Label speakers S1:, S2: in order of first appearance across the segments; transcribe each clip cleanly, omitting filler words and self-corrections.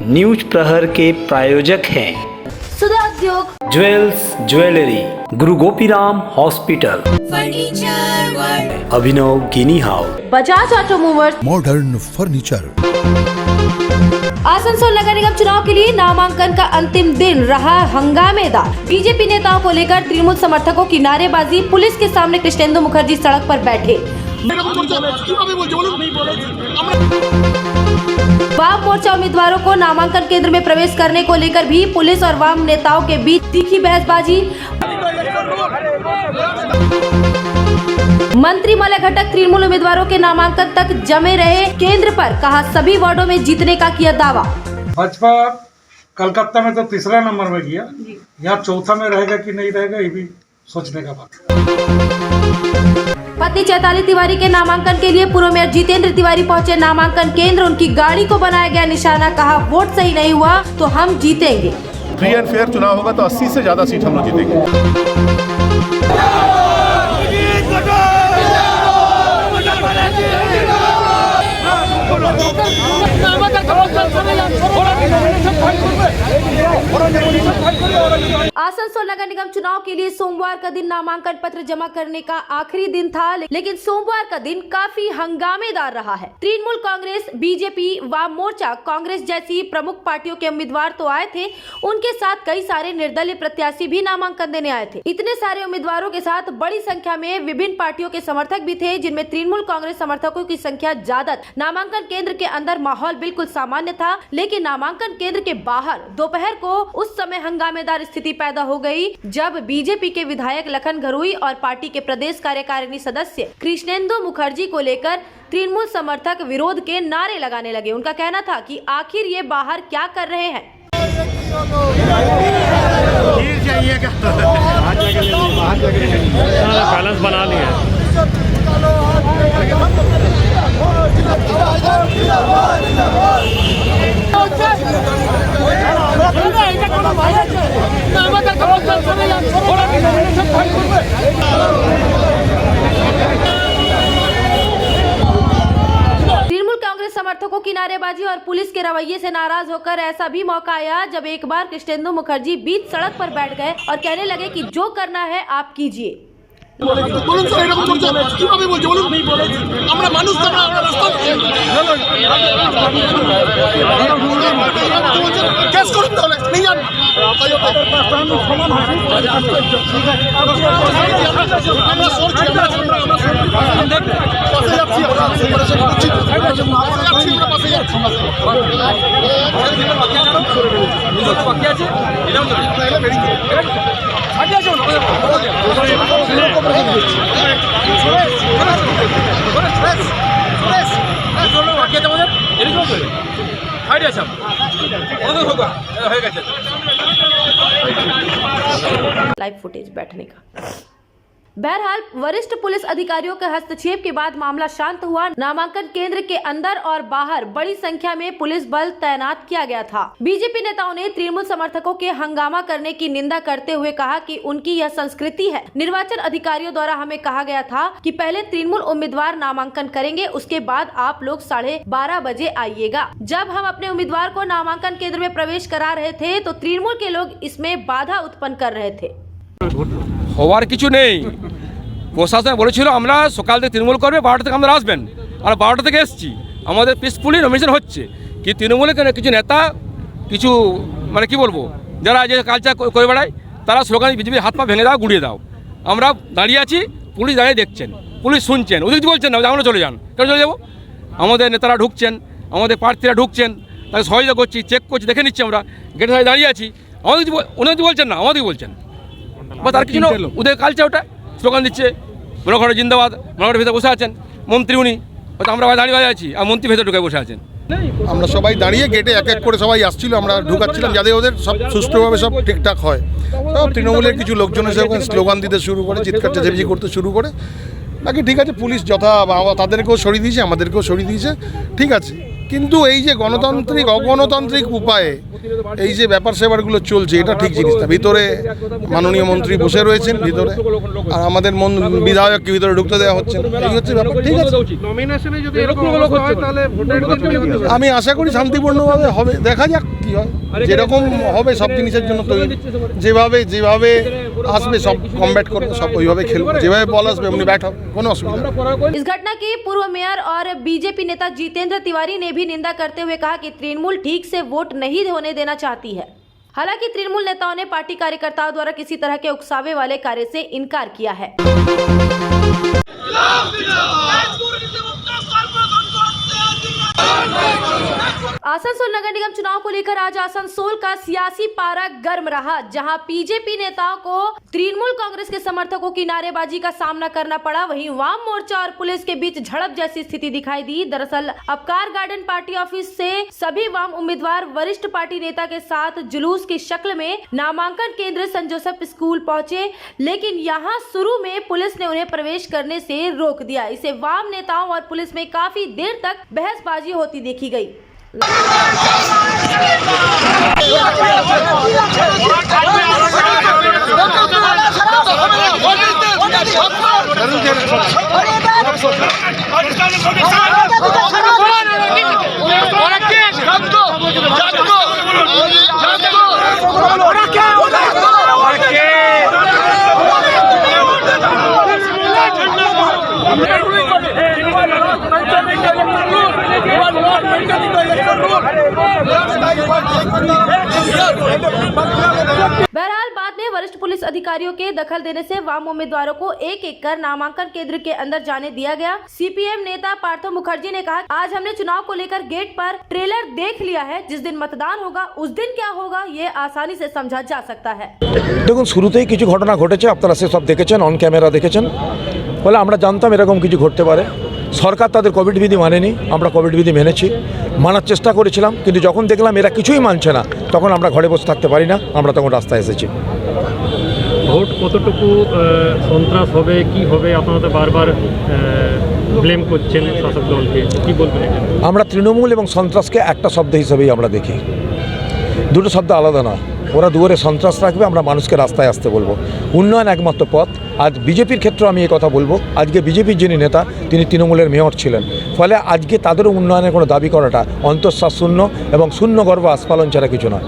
S1: News प्रहर के प्रायोजक हैं
S2: सुधा उद्योग,
S1: jewels jewellery, Guru Gopiram hospital,
S3: furniture world,
S1: Abhinav गिनी house,
S2: Bajaj automobiles,
S4: modern furniture.
S2: Asansol नगर निगम चुनाव के लिए नामांकन का अंतिम दिन रहा हंगामेदार। बीजेपी नेताओं को लेकर तृणमूल समर्थकों की नारेबाजी, पुलिस के सामने कृष्णेंदु मुखर्जी सड़क पर बैठे। वाम मोर्चा उम्मीदवारों को नामांकन केंद्र में प्रवेश करने को लेकर भी पुलिस और वाम नेताओं के बीच तीखी बहसबाजी। मंत्री मलय घटक तृणमूल उम्मीदवारों के नामांकन तक जमे रहे, केंद्र पर कहा सभी वार्डों में जीतने का किया दावा।
S5: भाजपा कलकत्ता में तो तीसरा नंबर में गया, यहाँ चौथा में रहेगा कि नहीं रहेगा ये भी सोचने का बात।
S2: पत्नी चैताली तिवारी के नामांकन के लिए पूर्व मेयर जितेंद्र तिवारी पहुंचे नामांकन केंद्र, उनकी गाड़ी को बनाया गया निशाना, कहा वोट सही नहीं हुआ तो हम जीतेंगे।
S6: फ्री एंड फेयर चुनाव होगा तो 80 से ज्यादा सीट हम लोग जीतेंगे।
S2: आसनसोल नगर निगम चुनाव के लिए सोमवार का दिन नामांकन पत्र जमा करने का आखिरी दिन था, लेकिन सोमवार का दिन काफी हंगामेदार रहा है। तृणमूल कांग्रेस, बीजेपी, वाम मोर्चा, कांग्रेस जैसी प्रमुख पार्टियों के उम्मीदवार तो आए थे, उनके साथ कई सारे निर्दलीय प्रत्याशी भी नामांकन देने आए थे। इतने सारे उम्मीदवारों के साथ बड़ी संख्या में विभिन्न पार्टियों के समर्थक भी थे, जिनमें तृणमूल कांग्रेस समर्थकों की संख्या ज्यादा। नामांकन केंद्र के अंदर माहौल बिल्कुल सामान्य था, लेकिन नामांकन केंद्र के बाहर दोपहर को उस समय हंगामेदार स्थिति पैदा हो गई, जब बीजेपी के विधायक लखन घरुई और पार्टी के प्रदेश कार्यकारिणी सदस्य कृष्णेंदु मुखर्जी को लेकर तृणमूल समर्थक विरोध के नारे लगाने लगे। उनका कहना था कि आखिर ये बाहर क्या कर रहे हैं।
S7: बैलेंस बना लिया।
S2: तृणमूल कांग्रेस समर्थकों की नारेबाजी और पुलिस के रवैये से नाराज होकर ऐसा भी मौका आया जब एक बार कृष्णेंदु मुखर्जी बीच सड़क पर बैठ गए और कहने लगे कि जो करना है आप कीजिए।
S8: বলুন স্যার, এরকম করছে কিভাবে বলছে বলুন। আমরা মানুষ তো, আমরা রাস্তা কেস করুন তাহলে নিয়ে যান। আমরা সরছি, আমরা পাশে যাচ্ছি,
S2: लाइव फुटेज बैठने का। बहरहाल वरिष्ठ पुलिस अधिकारियों के हस्तक्षेप के बाद मामला शांत हुआ। नामांकन केंद्र के अंदर और बाहर बड़ी संख्या में पुलिस बल तैनात किया गया था। बीजेपी नेताओं ने तृणमूल समर्थकों के हंगामा करने की निंदा करते हुए कहा कि उनकी यह संस्कृति है। निर्वाचन अधिकारियों द्वारा हमें कहा गया था कि पहले तृणमूल उम्मीदवार नामांकन करेंगे, उसके बाद आप लोग 12:30 बजे आइएगा। जब हम अपने उम्मीदवार को नामांकन केंद्र में प्रवेश करा रहे थे तो तृणमूल के लोग इसमें बाधा उत्पन्न कर रहे थे।
S9: হওয়ার কিছু নেই। প্রশাসন বলেছিল আমরা সকাল থেকে তৃণমূল করবে, 12টা থেকে আমরা আসবেন, আর 12টা থেকে এসেছি। আমাদের পিসফুলি নমিনেশন হচ্ছে কি তৃণমূলের কিছু নেতা, কিছু মানে কি বলবো, যারা যে কালচার করে বেড়ায়, তারা স্লোগান বিজেপির হাত পা ভেঙে দাও, গুড়িয়ে দাও। আমরা দাঁড়িয়ে আছি, পুলিশ দাঁড়িয়ে দেখছেন, পুলিশ শুনছেন, ওদিক বলছেন না আমরা চলে যান, কেন চলে যাবো? আমাদের নেতারা ঢুকছেন, আমাদের প্রার্থীরা ঢুকছেন, তাকে সহযোগিতা করছি, চেক করছি, দেখে নিচ্ছি, আমরা গেটে দাঁড়িয়ে আছি, আমাদের ওনাদের বলছেন না, আমাদের বলছেন। বা তার কিছু ওদের কালচার ওটা স্লোগান দিচ্ছে, মনোঘর জিন্দাবাদ, মনোঘরের ভেতরে বসে আছেন মন্ত্রী, উনি হয়তো আমরা দাঁড়িয়ে আছি আর মন্ত্রী ভেতরে ঢুকে বসে আছেন।
S6: আমরা সবাই দাঁড়িয়ে গেটে এক এক করে সবাই আসছিল, আমরা ঢুকাচ্ছিলাম যাতে ওদের সব সুষ্ঠুভাবে সব ঠিকঠাক হয়। সব তৃণমূলের কিছু লোকজন এসে ওখানে স্লোগান দিতে শুরু করে, চিৎকার চেঁচামেচি করতে শুরু করে। বাকি ঠিক আছে, পুলিশ যথা তাদেরকেও সরিয়ে দিয়েছে, আমাদেরকেও সরিয়ে দিয়েছে, ঠিক আছে। কিন্তু এই যে গণতান্ত্রিক অগণতান্ত্রিক উপায়ে এই যে ব্যাপার সেবারগুলো চলছে, এটা ঠিক জিনিস না। ভিতরে মাননীয় মন্ত্রী বসে রয়েছেন ভিতরে, আর আমাদের বিধায়ককে ভিতরে ঢুকতে দেওয়া হচ্ছে না, এই হচ্ছে ব্যাপার। ঠিক আছে, আমি আশা করি শান্তিপূর্ণভাবে হবে, দেখা যাক কি হয়, যেরকম হবে সব জিনিসের জন্য তৈরি। যেভাবে যেভাবে আসবে সব কমব্যাট করবে, সব ওইভাবে খেলবে, যেভাবে বল আসবে এমনি ব্যাট হবে, কোনো অসুবিধা নেই।
S2: इस घटना की पूर्व मेयर और बीजेपी नेता जितेंद्र तिवारी ने भी निंदा करते हुए कहा कि तृणमूल ठीक से वोट नहीं होने देना चाहती है। हालांकि तृणमूल नेताओं ने पार्टी कार्यकर्ताओं द्वारा किसी तरह के उकसावे वाले कार्य से इनकार किया है। आसनसोल नगर निगम चुनाव को लेकर आज आसनसोल का सियासी पारा गर्म रहा, जहां बीजेपी नेताओं को तृणमूल कांग्रेस के समर्थकों की नारेबाजी का सामना करना पड़ा। वहीं वाम मोर्चा और पुलिस के बीच झड़प जैसी स्थिति दिखाई दी। दरअसल अपकार गार्डन पार्टी ऑफिस से सभी वाम उम्मीदवार वरिष्ठ पार्टी नेता के साथ जुलूस की शक्ल में नामांकन केंद्र सेंट जोसेफ स्कूल पहुंचे, लेकिन यहां शुरू में पुलिस ने उन्हें प्रवेश करने से रोक दिया। इसे वाम नेताओं और पुलिस में काफी देर तक बहसबाजी होती देखी गई। बहरहाल बाद में वरिष्ठ पुलिस अधिकारियों के दखल देने से वाम उम्मीदवारों को एक एक कर नामांकन केंद्र के अंदर जाने दिया गया। सीपीएम नेता पार्थो मुखर्जी ने कहा, आज हमने चुनाव को लेकर गेट पर ट्रेलर देख लिया है, जिस दिन मतदान होगा उस दिन क्या होगा ये आसानी से समझा जा सकता है।
S4: দেখুন, শুরুতেই কিছু ঘটনা ঘটেছে, আপনারা সে সব দেখেছেন, অন ক্যামেরা দেখেছেন। বলে আমরা জানতাম এরকম কিছু ঘটতে পারে। সরকার তাদের কোভিড বিধি মানেনি, আমরা কোভিড বিধি মেনেছি, মানার চেষ্টা করেছিলাম, কিন্তু যখন দেখলাম এরা কিছুই মানছে না, তখন আমরা ঘরে বসে থাকতে পারি না, আমরা তখন রাস্তায় এসেছি।
S7: ভোট কতটুকু সন্ত্রাস হবে, কি হবে, আপনারা তো বারবার ব্লেম করছেন শাসক দলকে, কি বলবেন?
S4: আমরা তৃণমূল এবং সন্ত্রাসকে একটা শব্দ হিসেবেই আমরা দেখি, দুটো শব্দ আলাদা না। ওরা দুয়ারে সন্ত্রাস রাখবে, আমরা মানুষকে রাস্তায় আসতে বলবো। উন্নয়ন একমাত্র পথ। আজ বিজেপির ক্ষেত্রে আমি এই কথা বলবো, আজকে বিজেপির যিনি নেতা তিনি তৃণমূলের মেয়র ছিলেন, ফলে আজকে তাদেরও উন্নয়নের কোনো দাবি করাটা অন্তঃশ্বাস শূন্য এবং শূন্য গর্ব আস্ফালন ছাড়া কিছু নয়।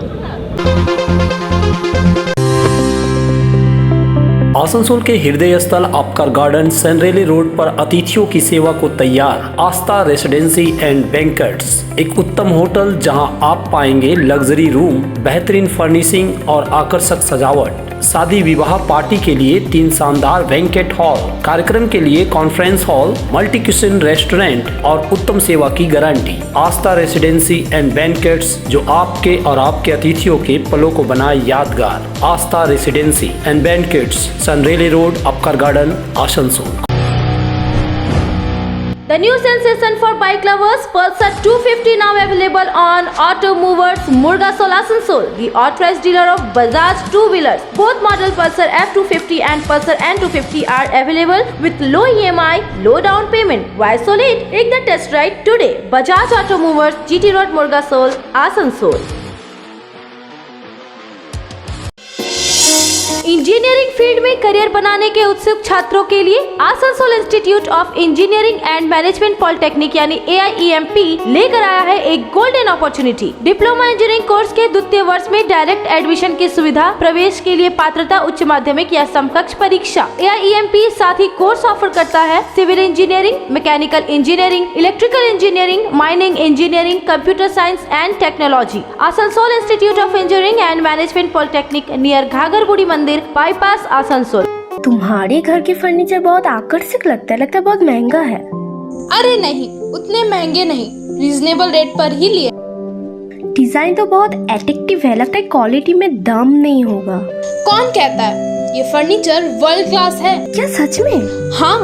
S1: आसनसोल के हृदय स्थल अपकार गार्डन सनरेली रोड पर अतिथियों की सेवा को तैयार आस्था रेसिडेंसी एंड बैंक्वेट्स, एक उत्तम होटल जहां आप पाएंगे लग्जरी रूम, बेहतरीन फर्निशिंग और आकर्षक सजावट। शादी विवाह पार्टी के लिए 3 शानदार बैंकेट हॉल, कार्यक्रम के लिए conference hall, multi kitchen restaurant और उत्तम सेवा की guarantee. Aastha residency and banquets, जो आपके और आपके अतिथियों के पलों को बनाए यादगार। आस्था रेसिडेंसी एंड बैंक्वेट्स, सनरेली road, Upkar garden, Asansol.
S2: The new sensation for bike lovers, Pulsar 250 now available on Auto Movers Murgasol Asansol, the authorized dealer of Bajaj two-wheelers. Both model Pulsar F250 and Pulsar N250 are available with low EMI, low down payment. Why so late? Take the test ride today. Bajaj Auto Movers, GT Road, Murgasol, Asansol. Engineering field में career बनाने के उत्सुक छात्रों के लिए Asansol institute of engineering and management polytechnic यानी AIEMP लेकर आया है एक golden opportunity. Diploma engineering course के द्वितीय वर्ष में डायरेक्ट एडमिशन की सुविधा, प्रवेश के लिए पात्रता उच्च माध्यमिक या समकक्ष परीक्षा। AIEMP साथ ही कोर्स ऑफर करता है civil engineering, mechanical engineering, electrical engineering, mining engineering, computer science and technology. Asansol institute of engineering and management polytechnic near Ghagharburi मंदिर, बाईपास, आसनसोल।
S10: तुम्हारे घर के फर्नीचर बहुत आकर्षक लगता है बहुत महंगा है।
S11: अरे नहीं, उतने महंगे नहीं, रीजनेबल रेट पर ही लिए।
S10: डिजाइन तो बहुत एट्रैक्टिव है, लगता है क्वालिटी में दम नहीं होगा।
S11: कौन कहता है? ये फर्नीचर वर्ल्ड क्लास है।
S10: क्या सच में?
S11: हाँ,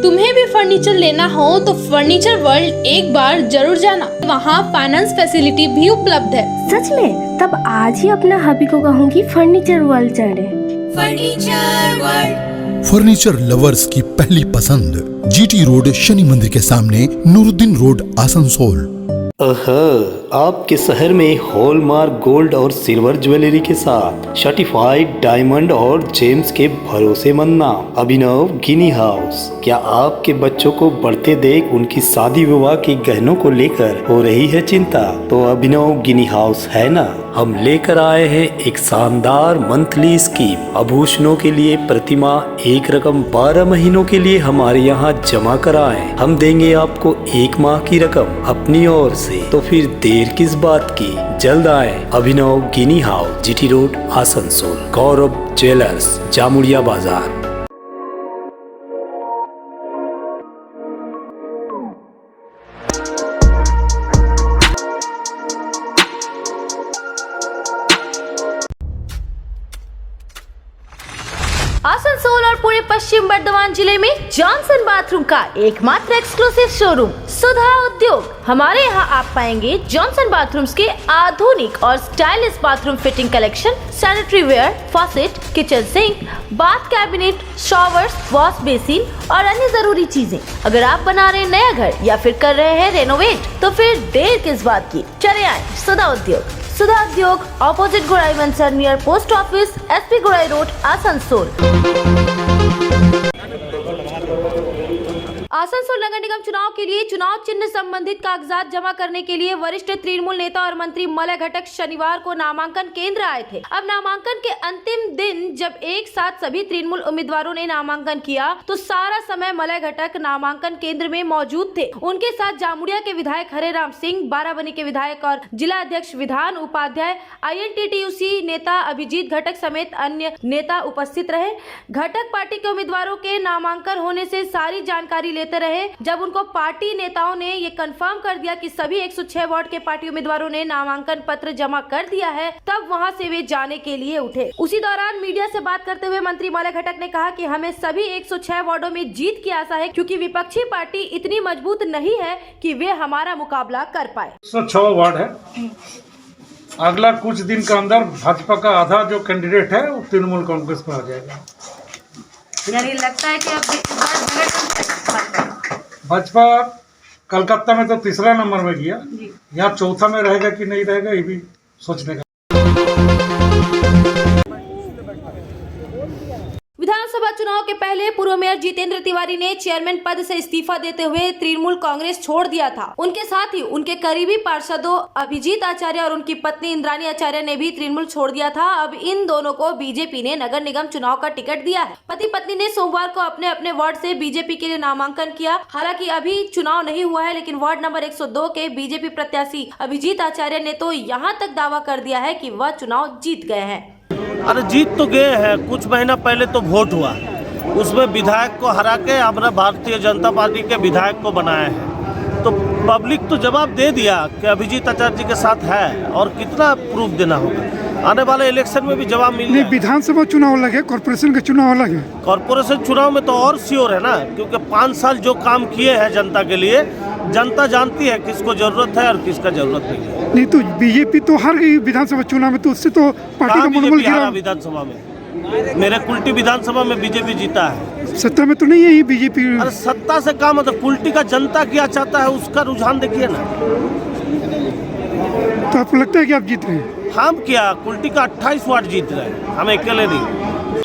S11: तुम्हें भी फर्नीचर लेना हो तो फर्नीचर वर्ल्ड एक बार जरूर जाना, वहाँ फाइनेंस फैसिलिटी भी उपलब्ध है।
S10: सच में? तब आज ही अपना हबी को कहूँगी फर्नीचर वर्ल्ड चढ़े।
S3: फर्नीचर वर्ल्ड,
S12: फर्नीचर लवर्स की पहली पसंद, GT रोड, शनि मंदिर के सामने, नूरुद्दीन रोड, आसनसोल।
S1: आपके शहर में हॉलमार्क गोल्ड और सिल्वर ज्वेलरी के साथ सर्टिफाइड डायमंड और जेम्स के भरोसेमंद नाम अभिनव गिनी हाउस। क्या आपके बच्चों को बढ़ते देख उनकी शादी विवाह के गहनों को लेकर हो रही है चिंता? तो अभिनव गिनी हाउस है ना। हम लेकर आए हैं एक शानदार मंथली स्कीम। आभूषणों के लिए प्रतिमा एक रकम 12 महीनों के लिए हमारे यहाँ जमा कराएं। हम देंगे आपको 1 माह की रकम अपनी ओर से। तो फिर देर किस बात की, जल्द आए अभिनव गिनी हाउस, जीटी रोड, आसनसोल। गौरव ज्वेलर्स, जामुड़िया बाजार।
S2: आसनसोल और पूरे पश्चिम बर्धमान जिले में जॉनसन बाथरूम का एकमात्र एक्सक्लूसिव शोरूम सुधा उद्योग। हमारे यहाँ आप पाएंगे जॉनसन बाथरूम्स के आधुनिक और stylish bathroom fitting collection, sanitary ware, faucet, kitchen sink, bath cabinet, showers, wash basin और अन्य जरूरी चीजें। अगर आप बना रहे हैं नया घर या फिर कर रहे हैं रेनोवेट, तो फिर देर किस बात की, चले आए सुधा उद्योग। सुधा उद्योग ऑपोजिट गुराई वंसर नियर पोस्ट ऑफिस, एसपी गुराई रोड, आसनसोल। आसनसोल नगर निगम चुनाव के लिए चुनाव चिन्ह संबंधित कागजात जमा करने के लिए वरिष्ठ तृणमूल नेता और मंत्री मलय घटक शनिवार को नामांकन केंद्र आए थे। अब नामांकन के अंतिम दिन जब एक साथ सभी तृणमूल उम्मीदवारों ने नामांकन किया, तो सारा समय मलय घटक नामांकन केंद्र में मौजूद थे। उनके साथ जामुड़िया के विधायक हरे राम सिंह, बाराबनी के विधायक और जिला अध्यक्ष विधान उपाध्याय, INTTUC नेता अभिजीत घटक समेत अन्य नेता उपस्थित रहे। घटक पार्टी के उम्मीदवारों के नामांकन होने से सारी जानकारी लेते रहे। जब उनको पार्टी नेताओं ने ये कंफर्म कर दिया कि सभी 106 वार्ड के पार्टी उम्मीदवारों ने नामांकन पत्र जमा कर दिया है, तब वहां से वे जाने के लिए उठे। उसी दौरान मीडिया से बात करते हुए मंत्री मलय घटक ने कहा कि हमें सभी 106 वार्डों में जीत की आशा है, क्योंकि विपक्षी पार्टी इतनी मजबूत नहीं है कि वे हमारा मुकाबला कर पाए।
S5: 106 वार्ड है। अगला कुछ दिन के अंदर भाजपा का आधा जो कैंडिडेट है वो तृणमूल कांग्रेस में आ जाएगा।
S2: यानी लगता है कि
S5: भाजपा कलकत्ता में तो तीसरा नंबर में गया, यहाँ चौथा में रहेगा कि नहीं रहेगा, ये भी सोचने का।
S2: विधानसभा चुनाव के पहले पूर्व मेयर जितेंद्र तिवारी ने चेयरमैन पद से इस्तीफा देते हुए तृणमूल कांग्रेस छोड़ दिया था। उनके साथ ही उनके करीबी पार्षदों अभिजीत आचार्य और उनकी पत्नी इंद्राणी आचार्य ने भी तृणमूल छोड़ दिया था। अब इन दोनों को बीजेपी ने नगर निगम चुनाव का टिकट दिया है। पति पत्नी ने सोमवार को अपने अपने वार्ड से बीजेपी के लिए नामांकन किया। हालांकि अभी चुनाव नहीं हुआ है, लेकिन वार्ड नंबर 102 के बीजेपी प्रत्याशी अभिजीत आचार्य ने तो यहाँ तक दावा कर दिया है कि वह चुनाव जीत गए हैं।
S13: अरे जीत तो गए हैं। कुछ महीना पहले तो वोट हुआ, उसमें विधायक को हरा के हमारा भारतीय जनता पार्टी के विधायक को बनाया है। तो पब्लिक तो जवाब दे दिया कि अभिजीत आचार्य जी के साथ है, और कितना प्रूफ देना होगा। आने वाले इलेक्शन में भी जवाब मिल जाए।
S8: विधानसभा चुनाव अलग है, कॉर्पोरेशन का चुनाव अलग है।
S13: कॉर्पोरेशन चुनाव में तो और श्योर है ना, क्योंकि 5 साल जो काम किए हैं जनता के लिए, जनता जानती है किसको जरूरत है और किसका जरूरत नहीं है।
S8: नहीं तो बीजेपी तो हार गई विधानसभा चुनाव में, तो उससे तो पार्टी का मनोबल गिरा।
S13: विधानसभा में मेरे कुल्टी विधानसभा में बीजेपी जीता है।
S8: सत्ता में तो नहीं है ये बीजेपी।
S13: अरे सत्ता से काम मतलब कुल्टी का जनता क्या चाहता है उसका रुझान देखिए ना।
S8: तो आपको लगता है कि आप जीत रहे हैं?
S13: हम क्या, कुल्टी का 28 वार्ड जीत रहे हैं, हम अकेले नहीं।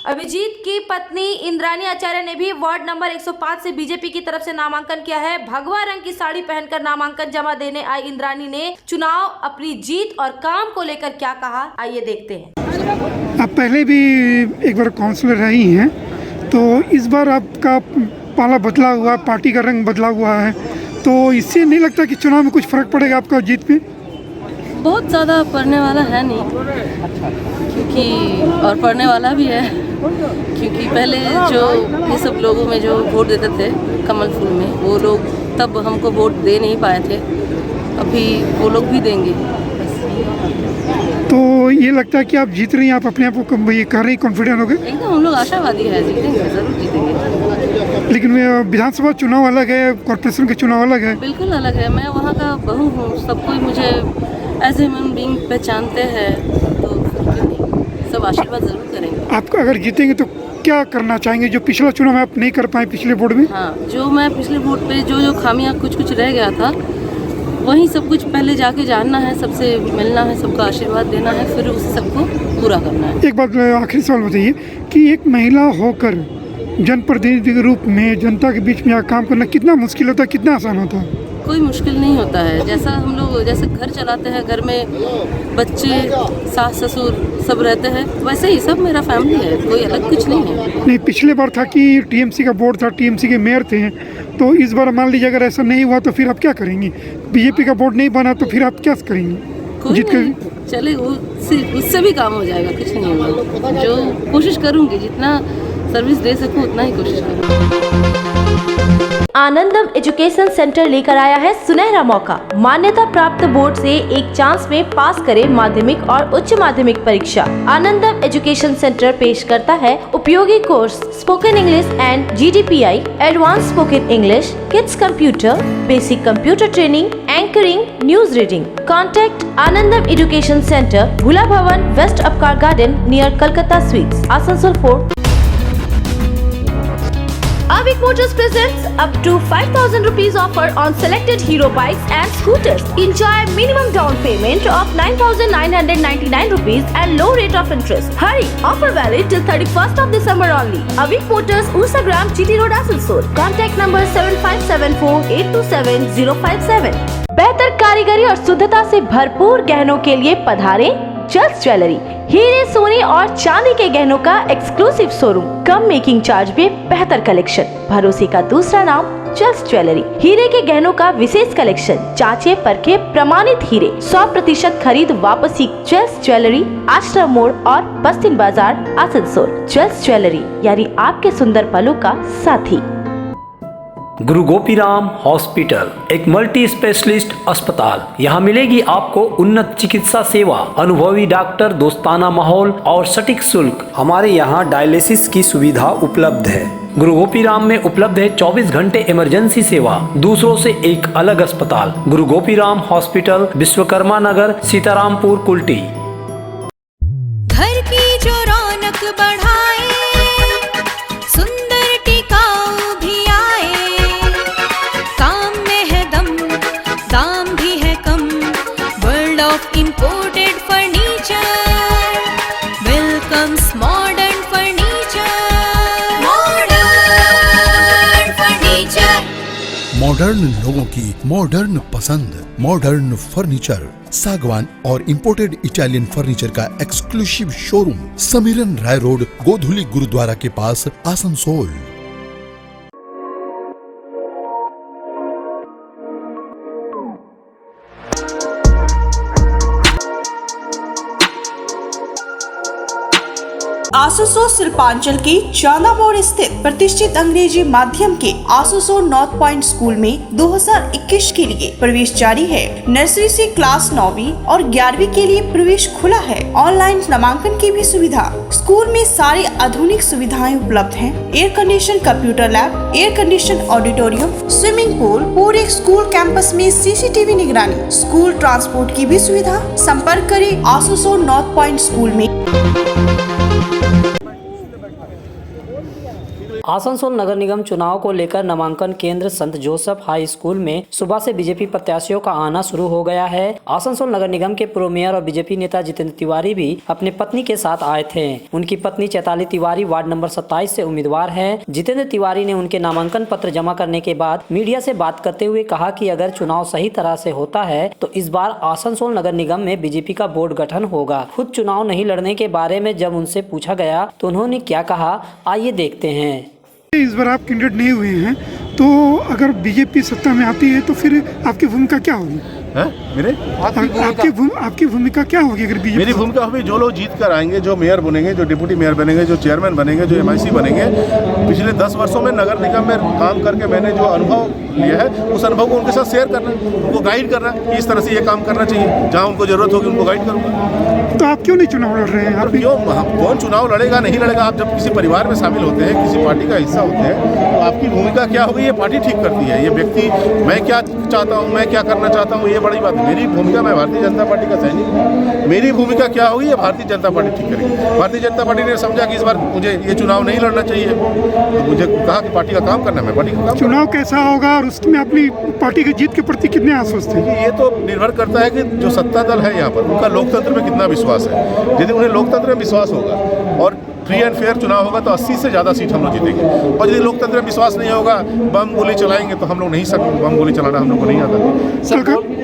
S2: अभिजीत की पत्नी इंद्राणी आचार्य ने भी वार्ड नंबर 105 से बीजेपी की तरफ से नामांकन किया है। भगवा रंग की साड़ी पहनकर नामांकन जमा देने आई इंद्राणी ने चुनाव, अपनी जीत और काम को लेकर क्या कहा, आइए देखते हैं।
S8: आप पहले भी एक बार काउंसलर रही हैं, तो इस बार आपका पाला बदला हुआ, पार्टी का रंग बदला हुआ है, तो इससे नहीं लगता कि चुनाव में कुछ फर्क पड़ेगा आपका जीत में?
S14: बहुत ज़्यादा पढ़ने वाला है नहीं, क्योंकि और पढ़ने वाला भी है, क्योंकि पहले जो ये सब लोगों में जो वोट देते थे कमल फूल में, वो लोग तब हमको वोट दे नहीं पाए थे, अभी वो लोग भी देंगे।
S8: तो ये लगता है कि आप जीत रही हैं, आप अपने आप को ये कर रही, कॉन्फिडेंट हो गए?
S14: एकदम हम लोग आशावादी है, जीतेंगे, जरूर जीतेंगे।
S8: लेकिन विधानसभा चुनाव अलग है, कॉर्पोरेशन के चुनाव अलग है।
S14: बिल्कुल अलग है। मैं वहाँ का बहू हूँ, सब कोई मुझे एज ए ह्यूमन बीइंग पहचानते हैं, तो सब आशीर्वाद जरूर करेंगे।
S8: आप अगर जीतेंगे तो क्या करना चाहेंगे जो पिछला चुनाव में आप नहीं कर पाए पिछले वोट में?
S14: हाँ, जो मैं पिछले वोट पे जो खामियां कुछ रह गया था वहीं सब कुछ पहले जाके जानना है, सबसे मिलना है, सबका आशीर्वाद देना है, फिर उस सबको पूरा करना है।
S8: एक बात आखिरी सवाल बताइए कि एक महिला होकर जनप्रतिनिधि के रूप में जनता के बीच में काम करना कितना मुश्किल होता है, कितना आसान होता है?
S14: कोई मुश्किल नहीं होता है। जैसा हम लोग जैसे घर चलाते हैं, घर में बच्चे, सास ससुर सब रहते हैं, वैसे ही सब मेरा फैमिली है, कोई अलग कुछ नहीं है।
S8: नहीं, पिछले बार था कि टीएमसी का बोर्ड था, टीएमसी के मेयर थे, तो इस बार मान लीजिए अगर ऐसा नहीं हुआ तो फिर आप क्या करेंगी? बीजेपी का बोर्ड नहीं बना तो फिर आप क्या करेंगी?
S14: जीत कर चले उससे भी काम हो जाएगा, कुछ नहीं होगा। जो कोशिश करूँगी, जितना सर्विस दे सकूँ उतना ही कोशिश करूँगी।
S2: आनंदम एजुकेशन सेंटर लेकर आया है सुनहरा मौका। मान्यता प्राप्त बोर्ड से एक चांस में पास करें माध्यमिक और उच्च माध्यमिक परीक्षा। आनंदम एजुकेशन सेंटर पेश करता है उपयोगी course spoken English and GDPI, advance spoken English, kids computer, basic computer training, anchoring, news reading. Contact Anandam education centre, Bhula Bhavan, west Upkar garden, near Calcutta sweets, Asansol 4। Avik Motors presents up to 5,000 rupees offer on selected Hero bikes and scooters. Enjoy minimum down payment of 9,999 rupees and low rate of interest. Hurry! Offer valid till 31st of December only. Avik Motors, Ursagram, GT Road, Asansol. Contact number 7574827057. बेहतर कारीगरी और शुद्धता से भरपूर गहनों के लिए पधारें church jewellery. हीरे, सोने और चांदी के गहनों का एक्सक्लूसिव शोरूम, कम मेकिंग चार्ज में बेहतर कलेक्शन, भरोसे का दूसरा नाम चर्च ज्वेलरी। हीरे के गहनों का विशेष कलेक्शन, जांचे परखे प्रमाणित हीरे, 100% खरीद वापसी। चर्च ज्वेलरी, आश्रम मोड़ और बस्तिन बाजार, आसनसोल। चर्च ज्वेलरी यानी आपके सुंदर पलों का साथी।
S1: गुरु गोपीराम हॉस्पिटल एक मल्टी स्पेशलिस्ट अस्पताल। यहाँ मिलेगी आपको उन्नत चिकित्सा सेवा, अनुभवी डॉक्टर, दोस्ताना माहौल और सटीक शुल्क। हमारे यहाँ डायलिसिस की सुविधा उपलब्ध है। गुरु गोपीराम में उपलब्ध है 24 घंटे इमरजेंसी सेवा, दूसरों से एक अलग अस्पताल। गुरु गोपीराम हॉस्पिटल, विश्वकर्मा नगर, सीतारामपुर, कुल्टी।
S3: घर की जो रौनक बढ़ाए, सुंदर टिकाऊ भी आए, काम में है दम, दाम भी है कम। World of imported furniture welcomes modern furniture. Modern furniture,
S12: modern लोगों की मॉडर्न पसंद। मॉडर्न फर्नीचर, सागवान और इंपोर्टेड इटालियन फर्नीचर का exclusive showroom, Samiran Roy road, Godhuli गुरुद्वारा के पास, आसनसोल।
S15: आसनसोल शिल्पांचल के चांदा मोड़ स्थित प्रतिष्ठित अंग्रेजी माध्यम के आसनसोल नॉर्थ पॉइंट स्कूल में 2021 के लिए प्रवेश जारी है। नर्सरी से क्लास 9वीं और 11वीं के लिए प्रवेश खुला है। ऑनलाइन नामांकन की भी सुविधा। स्कूल में सारी आधुनिक सुविधाएं उपलब्ध हैं। Air condition computer lab, air condition auditorium, swimming pool, पूरे स्कूल कैंपस में CCTV निगरानी, स्कूल ट्रांसपोर्ट की भी सुविधा। संपर्क करें आसनसोल नॉर्थ पॉइंट स्कूल में।
S1: आसनसोल नगर निगम चुनाव को लेकर नामांकन केंद्र संत जोसेफ हाई स्कूल में सुबह से बीजेपी प्रत्याशियों का आना शुरू हो गया है। आसनसोल नगर निगम के पूर्व मेयर और बीजेपी नेता जितेंद्र तिवारी भी अपनी पत्नी के साथ आए थे। उनकी पत्नी चैताली तिवारी वार्ड नंबर 27 से उम्मीदवार है। जितेंद्र तिवारी ने उनके नामांकन पत्र जमा करने के बाद मीडिया से बात करते हुए कहा कि अगर चुनाव सही तरह से होता है तो इस बार आसनसोल नगर निगम में बीजेपी का बोर्ड गठन होगा। खुद चुनाव नहीं लड़ने के बारे में जब उनसे पूछा गया तो उन्होंने क्या कहा, आइए देखते हैं।
S8: इस बार आप कैंडिडेट नहीं हुए हैं, तो अगर बीजेपी सत्ता में आती है तो फिर आपकी भूमिका क्या होगी? आपकी भूमिका क्या होगी अगर बीजेपी?
S6: मेरी भूमिका होगी, जो लोग जीत कर आएंगे, जो मेयर बनेंगे, जो डिप्टी मेयर बनेंगे, जो चेयरमैन बनेंगे, जो MIC बनेंगे, पिछले 10 वर्षों में नगर निगम में काम करके मैंने जो अनुभव लिया है उस अनुभव को उनके साथ शेयर करना, उनको गाइड करना कि इस तरह से ये काम करना चाहिए। जहाँ उनको जरूरत होगी उनको गाइड करूँगा।
S8: तो आप क्यों नहीं चुनाव लड़ रहे हैं? आप
S6: क्यों? कौन चुनाव लड़ेगा नहीं लड़ेगा? आप जब किसी परिवार में शामिल होते हैं, किसी पार्टी का हिस्सा होते हैं, तो आपकी भूमिका क्या होगी ये पार्टी ठीक करती है। ये व्यक्ति मैं क्या चाहता हूँ, मैं क्या करना चाहता हूँ, ये बड़ी बात है। मेरी भूमिका, मैं भारतीय जनता पार्टी का सैनिक हूँ, मेरी भूमिका क्या होगी ये भारतीय जनता पार्टी ठीक करेगी। भारतीय जनता पार्टी ने समझा कि इस बार मुझे ये चुनाव नहीं लड़ना चाहिए, तो मुझे कहा कि पार्टी का काम करना है, मैं पार्टी का काम।
S8: चुनाव कैसा होगा और उसमें अपनी पार्टी की जीत के प्रति कितने आश्वस्त हैं?
S6: ये तो निर्भर करता है कि जो सत्ता दल है यहाँ पर उनका लोकतंत्र में कितना विश्वास है। यदि उन्हें लोकतंत्र में विश्वास होगा और फ्री एंड फेयर चुनाव होगा तो 80 से ज़्यादा सीट हम लोग जीतेंगे। और यदि लोकतंत्र में विश्वास नहीं होगा, बम गोली चलाएंगे तो हम लोग नहीं सकते, बम गोली चलाना हम लोग को नहीं आता।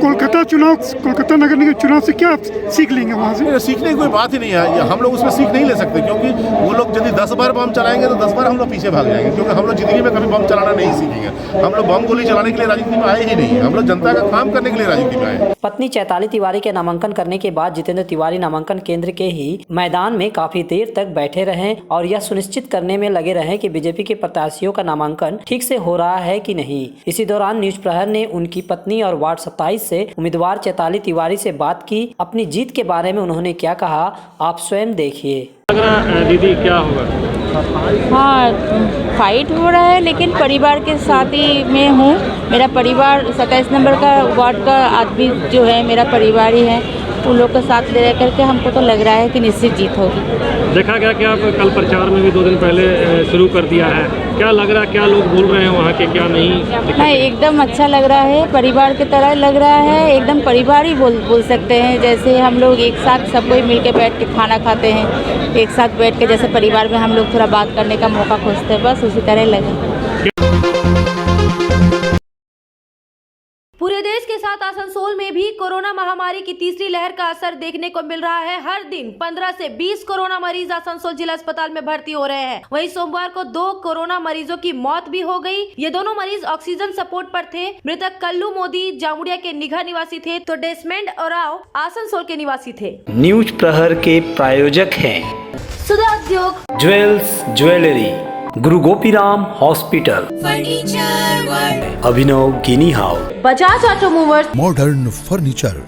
S8: कोलकाता नगर निगम चुनाव से क्या सीख लेंगे वहाँ से?
S6: सीखने की कोई बात ही नहीं है, हम लोग उसमें सीख नहीं ले सकते, क्योंकि वो लोग यदि 10 बार बम चलाएंगे तो 10 बार हम लोग पीछे भाग जाएंगे, क्योंकि हम लोग जिंदगी में कभी बम चलाना नहीं सीखेंगे। हम लोग बम गोली चलाने के लिए राजनीति में आए ही नहीं है, हम लोग जनता का काम करने के लिए राजनीति में आए।
S1: पत्नी चैताली तिवारी के नामांकन करने के बाद जितेंद्र तिवारी नामांकन केंद्र के ही मैदान में काफी देर तक बैठे रहे और यह सुनिश्चित करने में लगे रहे कि बीजेपी के प्रत्याशियों का नामांकन ठीक से हो रहा है कि नहीं। इसी दौरान न्यूज प्रहर ने उनकी पत्नी और वार्ड 27 से उम्मीदवार चैताली तिवारी से बात की। अपनी जीत के बारे में उन्होंने क्या कहा, आप स्वयं देखिए।
S7: दीदी क्या होगा?
S16: हाँ, फाइट हो रहा है, लेकिन परिवार के साथ ही मैं हूँ। मेरा परिवार 27 नंबर का वार्ड का आदमी जो है मेरा परिवार ही है, उन लोग के साथ ले रह करके हमको तो लग रहा है कि निश्चित जीत होगी।
S7: देखा गया कि आप कल प्रचार में भी 2 दिन पहले शुरू कर दिया है, क्या लग रहा है, क्या लोग बोल रहे हैं वहाँ के, क्या नहीं?
S16: नहीं, एकदम अच्छा लग रहा है, परिवार की तरह लग रहा है, एकदम परिवार ही बोल सकते हैं। जैसे हम लोग एक साथ सब कोई मिल के बैठ के खाना खाते हैं, एक साथ बैठ के जैसे परिवार में हम लोग थोड़ा बात करने का मौका खोजते हैं, बस उसी तरह लगे।
S2: पूरे देश के साथ आसनसोल में भी कोरोना महामारी की तीसरी लहर का असर देखने को मिल रहा है। हर दिन 15 से 20 कोरोना मरीज आसनसोल जिला अस्पताल में भर्ती हो रहे हैं। वहीं सोमवार को 2 कोरोना मरीजों की मौत भी हो गई। ये दोनों मरीज ऑक्सीजन सपोर्ट पर थे। मृतक कल्लू मोदी जामुड़िया के निघा निवासी थे, तो डेस्मेंड ओराव आसनसोल के निवासी थे।
S1: न्यूज प्रहर के प्रायोजक हैं
S2: सुधा उद्योग,
S1: jewels jewellery, Guru Gopiram hospital,
S3: furniture world,
S1: Abhinav गिनी house,
S2: Bajaj automobiles,
S12: modern furniture,